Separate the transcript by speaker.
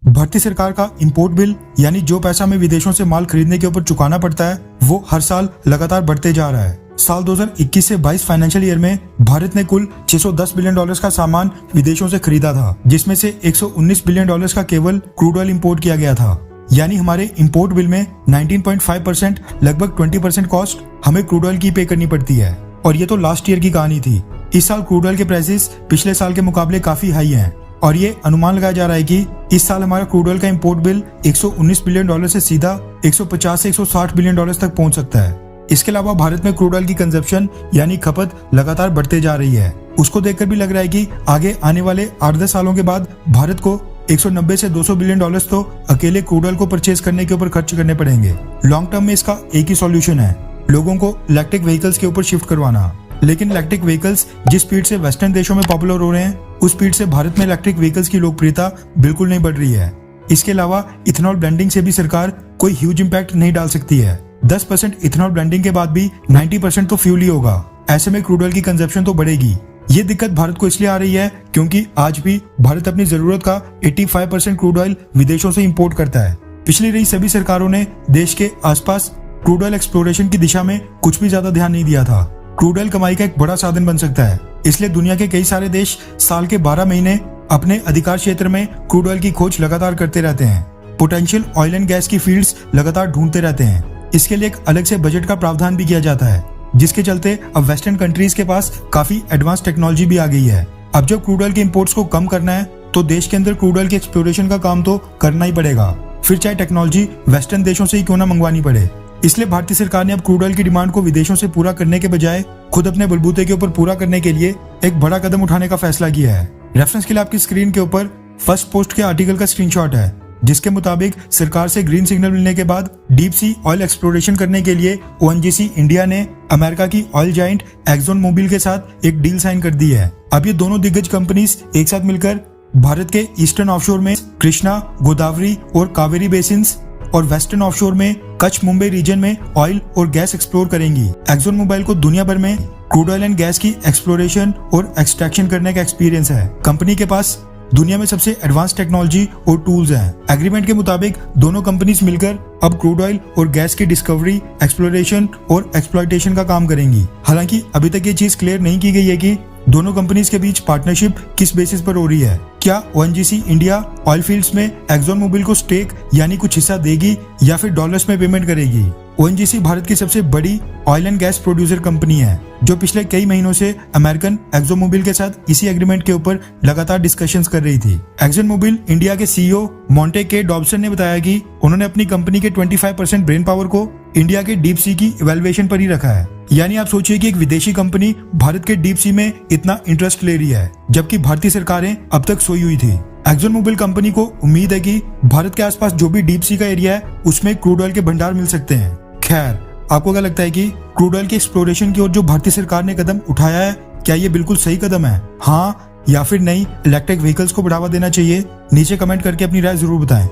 Speaker 1: भारतीय सरकार का इंपोर्ट बिल यानी जो पैसा हमें विदेशों से माल खरीदने के ऊपर चुकाना पड़ता है वो हर साल लगातार बढ़ते जा रहा है। साल 2021 से 22 फाइनेंशियल ईयर में भारत ने कुल $610 बिलियन का सामान विदेशों से खरीदा था, जिसमें से $119 बिलियन का केवल क्रूड ऑयल इंपोर्ट किया गया था। यानी हमारे इंपोर्ट बिल में 19.5% लगभग 20% कॉस्ट हमें क्रूड ऑयल की पे करनी पड़ती है। और ये तो लास्ट ईयर की कहानी थी। इस साल क्रूड ऑयल के प्राइसेस पिछले साल के मुकाबले काफी हाई हैं और ये अनुमान लगाया जा रहा है कि इस साल हमारा क्रूड ऑयल का इंपोर्ट बिल $119 बिलियन से सीधा 150 से 160 बिलियन तक पहुंच सकता है। इसके अलावा भारत में क्रूड ऑयल की कंजप्शन यानी खपत लगातार बढ़ते जा रही है। उसको देखकर भी लग रहा है कि आगे आने वाले 8-10 सालों के बाद भारत को 190 से 200 बिलियन तो अकेले क्रूड ऑयल को परचेज करने के ऊपर खर्च करने पड़ेंगे। लॉन्ग टर्म में इसका एक ही सॉल्यूशन है, लोगों को इलेक्ट्रिक व्हीकल्स के ऊपर शिफ्ट करवाना। लेकिन इलेक्ट्रिक व्हीकल्स जिस स्पीड से वेस्टर्न देशों में पॉपुलर हो रहे हैं, उस स्पीड से भारत में इलेक्ट्रिक व्हीकल्स की लोकप्रियता बिल्कुल नहीं बढ़ रही है। इसके अलावा इथेनॉल ब्लेंडिंग से भी सरकार कोई ह्यूज इंपैक्ट नहीं डाल सकती है। 10% इथेनॉल ब्लेंडिंग के बाद भी 90% तो फ्यूल ही होगा। ऐसे में क्रूड ऑयल की कंजप्शन तो बढ़ेगी। ये दिक्कत भारत को इसलिए आ रही है क्योंकि आज भी भारत अपनी जरूरत का 85% क्रूड ऑयल विदेशों से इंपोर्ट करता है। पिछली रही सभी सरकारों ने देश के आसपास क्रूड ऑयल एक्सप्लोरेशन की दिशा में कुछ भी ज्यादा ध्यान नहीं दिया था। क्रूड ऑयल कमाई का एक बड़ा साधन बन सकता है, इसलिए दुनिया के कई सारे देश साल के 12 महीने अपने अधिकार क्षेत्र में क्रूड ऑयल की खोज लगातार करते रहते हैं। पोटेंशियल ऑयल एंड गैस की फील्ड्स लगातार ढूंढते रहते हैं। इसके लिए एक अलग से बजट का प्रावधान भी किया जाता है, जिसके चलते अब वेस्टर्न कंट्रीज के पास काफी एडवांस टेक्नोलॉजी भी आ गई है। अब जब क्रूड ऑयल के इंपोर्ट्स को कम करना है तो देश के अंदर क्रूड ऑयल के एक्सप्लोरेशन का काम तो करना ही पड़ेगा, फिर चाहे टेक्नोलॉजी वेस्टर्न देशों से ही क्यों ना मंगवानी पड़े। इसलिए भारतीय सरकार ने अब क्रूड ऑयल की डिमांड को विदेशों से पूरा करने के बजाय खुद अपने बलबूते के ऊपर पूरा करने के लिए एक बड़ा कदम उठाने का फैसला किया है। रेफरेंस के लिए आपकी स्क्रीन के ऊपर फर्स्ट पोस्ट के आर्टिकल का स्क्रीनशॉट है, जिसके मुताबिक सरकार से ग्रीन सिग्नल मिलने के बाद डीप सी ऑयल एक्सप्लोरेशन करने के लिए ONGC इंडिया ने अमेरिका की ऑयल जाइंट एक्सॉन मोबिल के साथ एक डील साइन कर दी है। अब ये दोनों दिग्गज कंपनीज एक साथ मिलकर भारत के ईस्टर्न ऑफशोर में कृष्णा, गोदावरी और कावेरी बेसिन्स और वेस्टर्न ऑफशोर में कच्छ मुंबई रीजन में ऑयल और गैस एक्सप्लोर करेंगी। एक्सॉन मोबिल को दुनिया भर में क्रूड ऑयल एंड गैस की एक्सप्लोरेशन और एक्सट्रैक्शन करने का एक्सपीरियंस है। कंपनी के पास दुनिया में सबसे एडवांस टेक्नोलॉजी और टूल्स हैं। एग्रीमेंट के मुताबिक दोनों कंपनीज मिलकर अब क्रूड ऑयल और गैस की डिस्कवरी, एक्सप्लोरेशन और एक्सप्लॉयटेशन का काम करेंगी। हालांकि अभी तक ये चीज क्लियर नहीं की गई है कि दोनों कंपनीज के बीच पार्टनरशिप किस बेसिस पर हो रही है। क्या ONGC इंडिया ऑयल फील्ड्स में एक्सॉन मोबिल को स्टेक यानी कुछ हिस्सा देगी या फिर डॉलर्स में पेमेंट करेगी। ONGC भारत की सबसे बड़ी oil and gas producer company है, जो पिछले कई महीनों से अमेरिकन एक्सॉन मोबिल के साथ इसी एग्रीमेंट के ऊपर लगातार डिस्कशंस कर रही थी। एक्सॉन मोबिल इंडिया के CEO मोंटे के डॉब्सन ने बताया कि उन्होंने अपनी कंपनी के 25% ब्रेन पावर को इंडिया के डीप सी की इवैल्यूएशन पर ही रखा है। यानी आप सोचिए कि एक विदेशी कंपनी भारत के डीप सी में इतना इंटरेस्ट ले रही है, जबकि भारतीय सरकारें अब तक सोई हुई थी। एक्सॉन मोबिल कंपनी को उम्मीद है कि भारत के आसपास जो भी डीप सी का एरिया है उसमें क्रूड ऑयल के भंडार मिल सकते हैं। खैर, आपको क्या लगता है कि क्रूड ऑयल के एक्सप्लोरेशन की ओर जो भारतीय सरकार ने कदम उठाया है, क्या ये बिल्कुल सही कदम है? हाँ या फिर नहीं, इलेक्ट्रिक व्हीकल्स को बढ़ावा देना चाहिए? नीचे कमेंट करके अपनी राय जरूर बताएं।